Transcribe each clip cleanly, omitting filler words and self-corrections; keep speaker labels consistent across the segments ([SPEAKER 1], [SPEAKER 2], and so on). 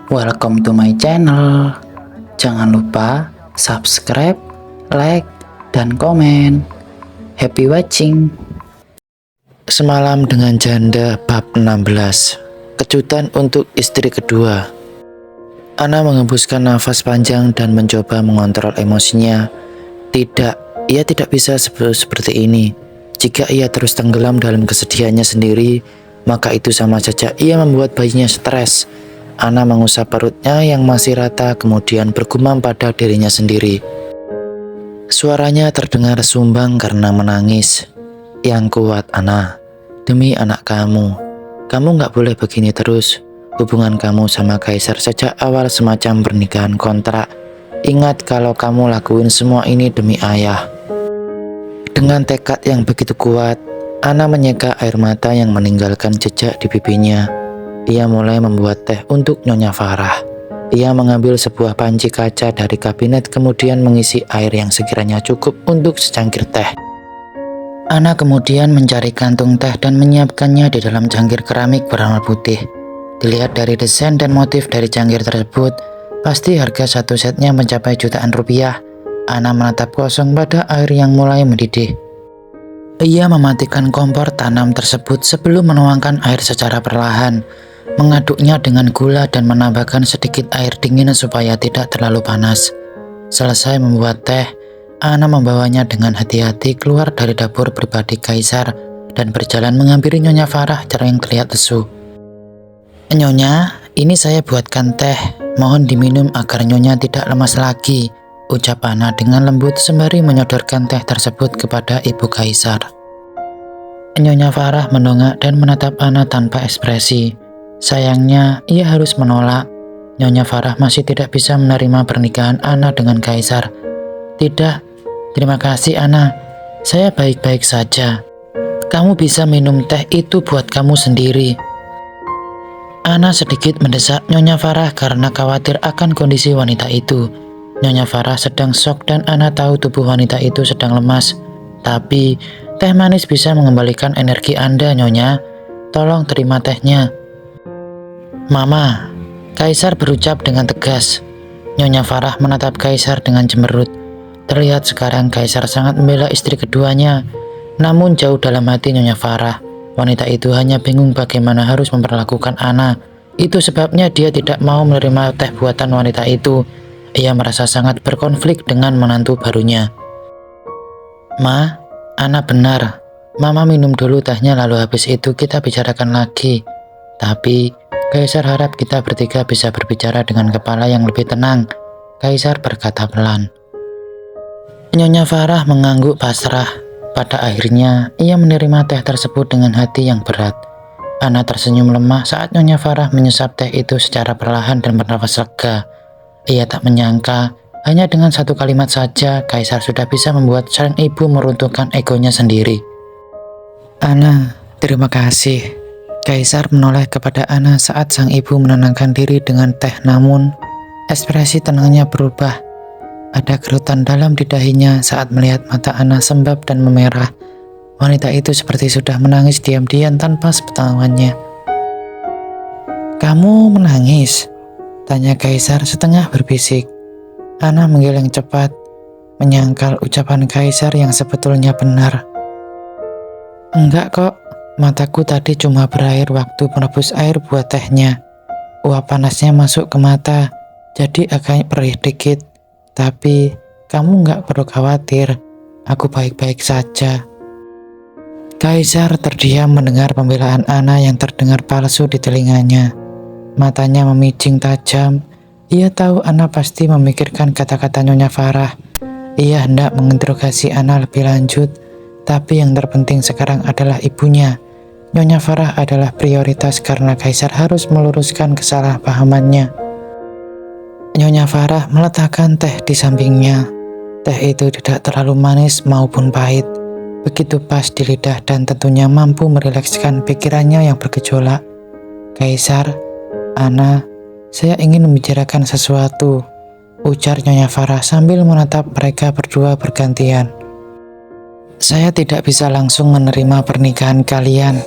[SPEAKER 1] Welcome to my channel. Jangan lupa subscribe, like, dan komen. Happy watching. Semalam dengan janda bab 16. Kejutan untuk istri kedua. Ana mengembuskan nafas panjang dan mencoba mengontrol emosinya. Tidak, ia tidak bisa seperti ini. Jika ia terus tenggelam dalam kesedihannya sendiri, maka itu sama saja ia membuat bayinya stres. Ana mengusap perutnya yang masih rata, kemudian bergumam pada dirinya sendiri. Suaranya terdengar sumbang karena menangis. Yang kuat, Ana. Demi anak kamu. Kamu gak boleh begini terus. Hubungan kamu sama Kaisar sejak awal semacam pernikahan kontrak. Ingat kalau kamu lakuin semua ini demi ayah. Dengan tekad yang begitu kuat, Ana menyeka air mata yang meninggalkan jejak di pipinya. Ia mulai membuat teh untuk Nyonya Farah. Ia mengambil sebuah panci kaca dari kabinet kemudian mengisi air yang sekiranya cukup untuk secangkir teh. Ana kemudian mencari kantung teh dan menyiapkannya di dalam cangkir keramik berwarna putih. Dilihat dari desain dan motif dari cangkir tersebut, pasti harga satu setnya mencapai jutaan rupiah. Ana menatap kosong pada air yang mulai mendidih. Ia mematikan kompor tanam tersebut sebelum menuangkan air secara perlahan, mengaduknya dengan gula dan menambahkan sedikit air dingin supaya tidak terlalu panas. Selesai membuat teh, Ana membawanya dengan hati-hati keluar dari dapur pribadi Kaisar dan berjalan menghampiri Nyonya Farah yang terlihat lesu. Nyonya, ini saya buatkan teh. Mohon diminum agar Nyonya tidak lemas lagi, ucap Ana dengan lembut sembari menyodorkan teh tersebut kepada Ibu Kaisar. Nyonya Farah mendongak dan menatap Ana tanpa ekspresi. Sayangnya, ia harus menolak. Nyonya Farah masih tidak bisa menerima pernikahan Ana dengan Kaisar. Tidak, terima kasih Ana. Saya baik-baik saja. Kamu bisa minum teh itu buat kamu sendiri. Ana sedikit mendesak Nyonya Farah karena khawatir akan kondisi wanita itu. Nyonya Farah sedang shock dan Ana tahu tubuh wanita itu sedang lemas. Tapi, teh manis bisa mengembalikan energi Anda, Nyonya. Tolong terima tehnya. Mama, Kaisar berucap dengan tegas. Nyonya Farah menatap Kaisar dengan cemberut. Terlihat sekarang Kaisar sangat membela istri keduanya. Namun jauh dalam hati Nyonya Farah, wanita itu hanya bingung bagaimana harus memperlakukan Ana. Itu sebabnya dia tidak mau menerima teh buatan wanita itu. Ia merasa sangat berkonflik dengan menantu barunya. Ma, Ana benar. Mama minum dulu tehnya lalu habis itu kita bicarakan lagi. Tapi, Kaisar harap kita bertiga bisa berbicara dengan kepala yang lebih tenang. Kaisar berkata pelan. Nyonya Farah mengangguk pasrah. Pada akhirnya, ia menerima teh tersebut dengan hati yang berat. Ana tersenyum lemah saat Nyonya Farah menyesap teh itu secara perlahan dan bernafas lega. Ia tak menyangka, hanya dengan satu kalimat saja, Kaisar sudah bisa membuat sang ibu meruntuhkan egonya sendiri. Ana, terima kasih. Kaisar menoleh kepada Ana saat sang ibu menenangkan diri dengan teh, namun ekspresi tenangnya berubah. Ada kerutan dalam di dahinya saat melihat mata Ana sembab dan memerah. Wanita itu seperti sudah menangis diam-diam tanpa sepengetahuannya. Kamu menangis? Tanya Kaisar setengah berbisik. Ana menggeleng cepat, menyangkal ucapan Kaisar yang sebetulnya benar. Enggak kok, mataku tadi cuma berair waktu merebus air buat tehnya. Uap panasnya masuk ke mata, jadi agak perih dikit. Tapi, kamu nggak perlu khawatir, aku baik-baik saja. Kaisar terdiam mendengar pembelaan Ana yang terdengar palsu di telinganya. Matanya memijing tajam. Ia tahu Ana pasti memikirkan kata-kata Nyonya Farah. Ia hendak menginterogasi Ana lebih lanjut, tapi yang terpenting sekarang adalah ibunya. Nyonya Farah adalah prioritas karena Kaisar harus meluruskan kesalahpahamannya. Nyonya Farah meletakkan teh di sampingnya. Teh itu tidak terlalu manis maupun pahit. Begitu pas di lidah dan tentunya mampu merilekskan pikirannya yang bergejolak. Kaisar, Ana, saya ingin membicarakan sesuatu, ujar Nyonya Farah sambil menatap mereka berdua bergantian. Saya tidak bisa langsung menerima pernikahan kalian,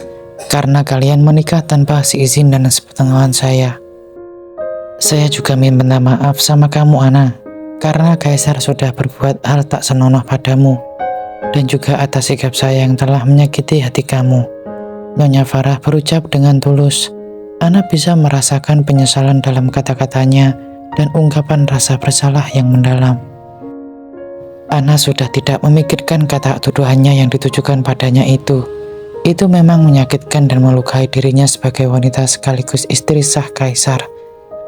[SPEAKER 1] karena kalian menikah tanpa seizin dan sepengetahuan saya. Saya juga minta maaf sama kamu, Ana, karena Kaisar sudah berbuat hal tak senonoh padamu, dan juga atas sikap saya yang telah menyakiti hati kamu. Nyonya Farah berucap dengan tulus. Ana bisa merasakan penyesalan dalam kata-katanya dan ungkapan rasa bersalah yang mendalam. Ana sudah tidak memikirkan kata tuduhannya yang ditujukan padanya itu. Itu memang menyakitkan dan melukai dirinya sebagai wanita sekaligus istri sah Kaisar.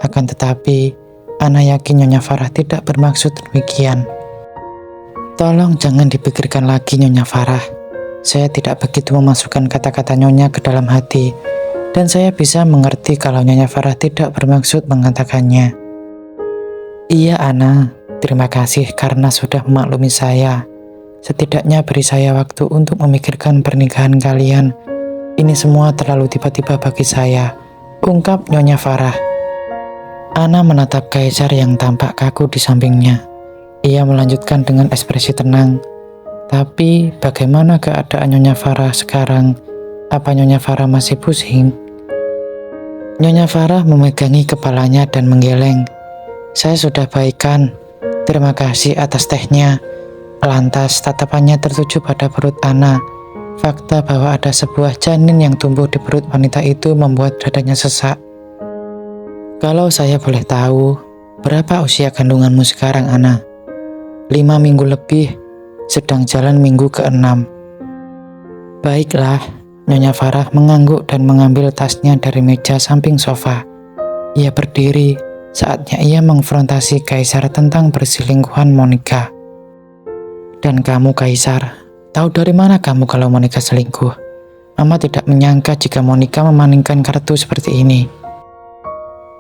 [SPEAKER 1] Akan tetapi, Ana yakin Nyonya Farah tidak bermaksud demikian. Tolong jangan dipikirkan lagi, Nyonya Farah. Saya tidak begitu memasukkan kata-kata Nyonya ke dalam hati, dan saya bisa mengerti kalau Nyonya Farah tidak bermaksud mengatakannya. Iya, Ana, terima kasih karena sudah memaklumi saya. Setidaknya beri saya waktu untuk memikirkan pernikahan kalian. Ini semua terlalu tiba-tiba bagi saya, ungkap Nyonya Farah. Ana menatap Kaisar yang tampak kaku di sampingnya. Ia melanjutkan dengan ekspresi tenang. Tapi bagaimana keadaan Nyonya Farah sekarang? Apa Nyonya Farah masih pusing? Nyonya Farah memegangi kepalanya dan menggeleng. Saya sudah baikan. Terima kasih atas tehnya. Lantas tatapannya tertuju pada perut Ana. Fakta bahwa ada sebuah janin yang tumbuh di perut wanita itu membuat dadanya sesak. Kalau saya boleh tahu, berapa usia kandunganmu sekarang, Ana? 5 minggu lebih, sedang jalan minggu ke-6. Baiklah, Nyonya Farah mengangguk dan mengambil tasnya dari meja samping sofa. Ia berdiri, saatnya ia mengkonfrontasi Kaisar tentang perselingkuhan Monica. Dan kamu, Kaisar, tahu dari mana kamu kalau Monica selingkuh? Mama tidak menyangka jika Monica memalingkan kartu seperti ini.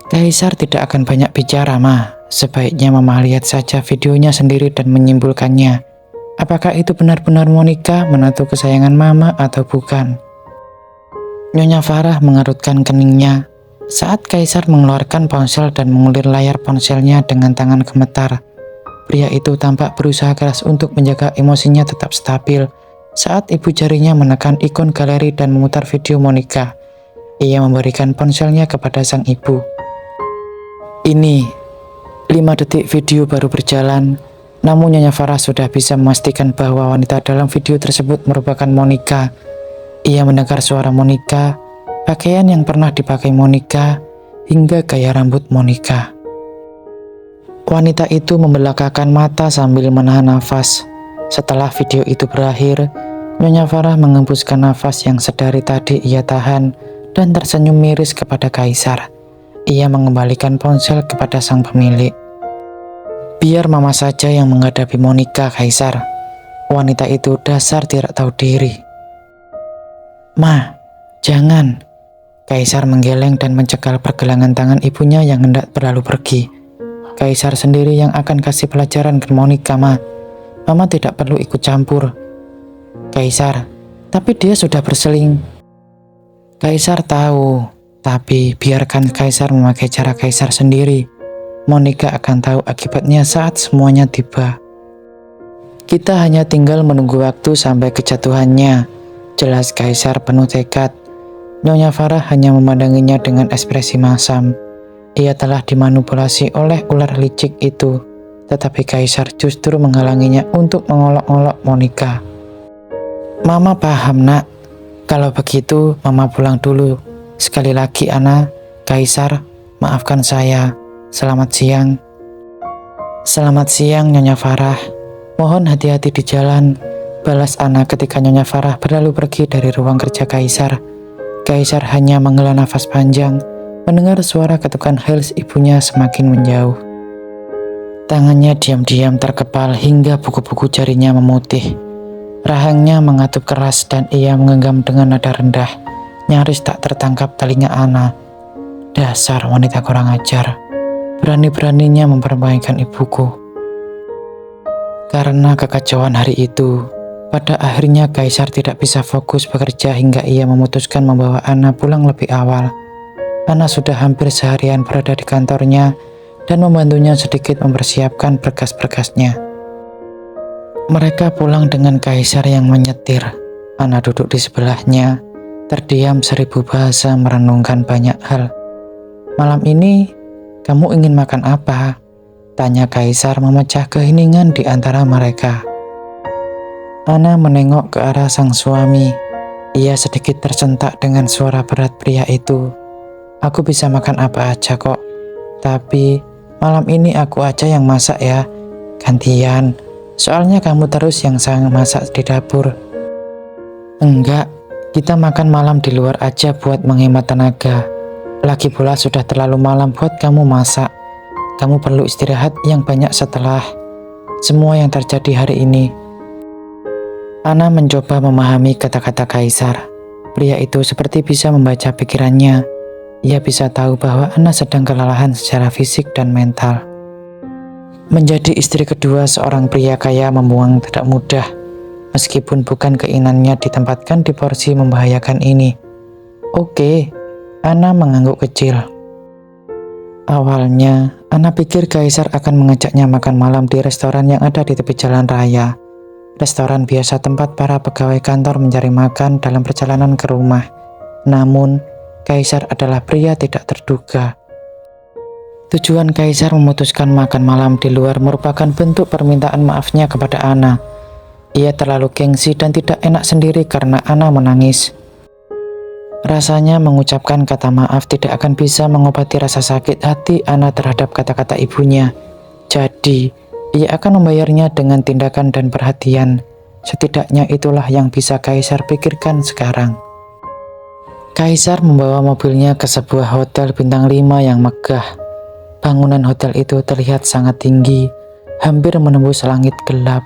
[SPEAKER 1] Kaisar tidak akan banyak bicara, Ma. Sebaiknya Mama lihat saja videonya sendiri dan menyimpulkannya. Apakah itu benar-benar Monica, menantu kesayangan Mama atau bukan? Nyonya Farah mengerutkan keningnya saat Kaisar mengeluarkan ponsel dan mengulir layar ponselnya dengan tangan gemetar. Pria itu tampak berusaha keras untuk menjaga emosinya tetap stabil saat ibu jarinya menekan ikon galeri dan memutar video Monica. Ia memberikan ponselnya kepada sang ibu. Ini 5 detik video baru berjalan, namun Nyonya Farah sudah bisa memastikan bahwa wanita dalam video tersebut merupakan Monica. Ia mendengar suara Monica, pakaian yang pernah dipakai Monica, hingga gaya rambut Monica. Wanita itu membelakakan mata sambil menahan nafas. Setelah video itu berakhir, Nyonya Farah mengembuskan nafas yang sedari tadi ia tahan dan tersenyum miris kepada Kaisar. Ia mengembalikan ponsel kepada sang pemilik. Biar Mama saja yang menghadapi Monica, Kaisar. Wanita itu dasar tidak tahu diri. Ma, jangan. Kaisar menggeleng dan mencekal pergelangan tangan ibunya yang hendak berlalu pergi. Kaisar sendiri yang akan kasih pelajaran ke Monica, Ma. Mama tidak perlu ikut campur. Kaisar, tapi dia sudah berseling. Kaisar tahu. Tapi biarkan Kaisar memakai cara Kaisar sendiri. Monica akan tahu akibatnya saat semuanya tiba. Kita hanya tinggal menunggu waktu sampai kejatuhannya. Jelas Kaisar penuh tekad. Nyonya Farah hanya memandanginya dengan ekspresi masam. Ia telah dimanipulasi oleh ular licik itu. Tetapi Kaisar justru menghalanginya untuk mengolok-olok Monica. Mama paham, Nak. Kalau begitu, Mama pulang dulu. Sekali lagi, Ana, Kaisar, maafkan saya. Selamat siang. Selamat siang, Nyonya Farah. Mohon hati-hati di jalan, balas Ana ketika Nyonya Farah berlalu pergi dari ruang kerja Kaisar. Kaisar hanya menghela nafas panjang, mendengar suara ketukan heels ibunya semakin menjauh. Tangannya diam-diam terkepal hingga buku-buku jarinya memutih. Rahangnya mengatup keras dan ia menggenggam dengan nada rendah. Nyaris tak tertangkap telinga Ana. Dasar wanita kurang ajar. Berani-beraninya mempermainkan ibuku. Karena kekacauan hari itu, pada akhirnya Kaisar tidak bisa fokus bekerja hingga ia memutuskan membawa Ana pulang lebih awal. Ana sudah hampir seharian berada di kantornya dan membantunya sedikit mempersiapkan berkas-berkasnya. Mereka pulang dengan Kaisar yang menyetir. Ana duduk di sebelahnya, terdiam 1000 bahasa merenungkan banyak hal. Malam ini, Kamu ingin makan apa? Tanya kaisar memecah keheningan di antara mereka. Ana menengok ke arah sang suami. Ia sedikit tersentak dengan suara berat pria itu. Aku bisa makan apa aja kok. Tapi malam ini aku aja yang masak ya. Gantian. Soalnya kamu terus yang sang masak di dapur. Enggak, kita makan malam di luar aja buat menghemat tenaga. Lagi pula sudah terlalu malam buat kamu masak. Kamu perlu istirahat yang banyak setelah semua yang terjadi hari ini. Ana mencoba memahami kata-kata kaisar. Pria itu seperti bisa membaca pikirannya. Ia bisa tahu bahwa Ana sedang kelelahan secara fisik dan mental. Menjadi istri kedua seorang pria kaya membuang tidak mudah. Meskipun bukan keinginannya ditempatkan di porsi membahayakan ini. Oke, Ana mengangguk kecil. Awalnya, Ana pikir kaisar akan mengajaknya makan malam di restoran yang ada di tepi jalan raya. Restoran biasa tempat para pegawai kantor mencari makan dalam perjalanan ke rumah. Namun, kaisar adalah pria tidak terduga. Tujuan kaisar memutuskan makan malam di luar merupakan bentuk permintaan maafnya kepada Ana. Ia terlalu gengsi dan tidak enak sendiri karena Ana menangis. Rasanya mengucapkan kata maaf tidak akan bisa mengobati rasa sakit hati Ana terhadap kata-kata ibunya. Jadi, ia akan membayarnya dengan tindakan dan perhatian. Setidaknya itulah yang bisa kaisar pikirkan sekarang. Kaisar membawa mobilnya ke sebuah hotel bintang 5 yang megah. Bangunan hotel itu terlihat sangat tinggi, hampir menembus langit gelap.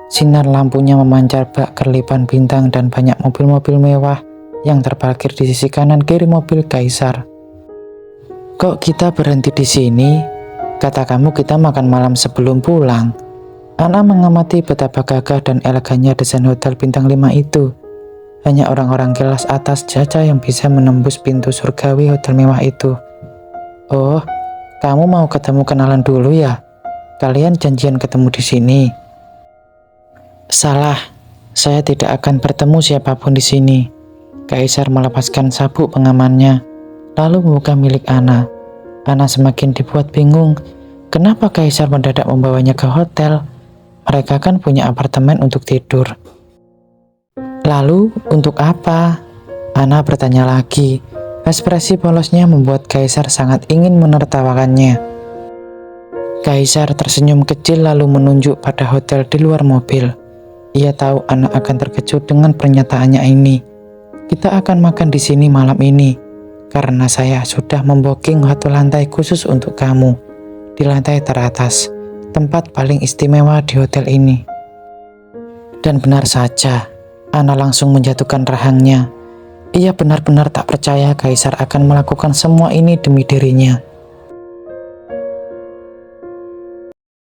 [SPEAKER 1] Sinar lampunya memancar bak kerlipan bintang dan banyak mobil-mobil mewah yang terparkir di sisi kanan kiri mobil kaisar. Kok kita berhenti di sini? Kata kamu kita makan malam sebelum pulang. Ana mengamati betapa gagah dan elegannya desain hotel bintang 5 itu. Hanya orang-orang kelas atas saja yang bisa menembus pintu surgawi hotel mewah itu. Oh, kamu mau ketemu kenalan dulu ya? Kalian janjian ketemu di sini. Salah, saya tidak akan bertemu siapapun di sini. Kaisar melepaskan sabuk pengamannya, lalu membuka milik Ana. Ana semakin dibuat bingung. Kenapa kaisar mendadak membawanya ke hotel? Mereka kan punya apartemen untuk tidur. Lalu, untuk apa? Ana bertanya lagi. Ekspresi polosnya membuat kaisar sangat ingin menertawakannya. Kaisar tersenyum kecil lalu menunjuk pada hotel di luar mobil. Ia tahu Ana akan terkejut dengan pernyataannya ini. Kita akan makan di sini malam ini, karena saya sudah membooking satu lantai khusus untuk kamu. Di lantai teratas, tempat paling istimewa di hotel ini. Dan benar saja, Ana langsung menjatuhkan rahangnya. Ia benar-benar tak percaya kaisar akan melakukan semua ini demi dirinya.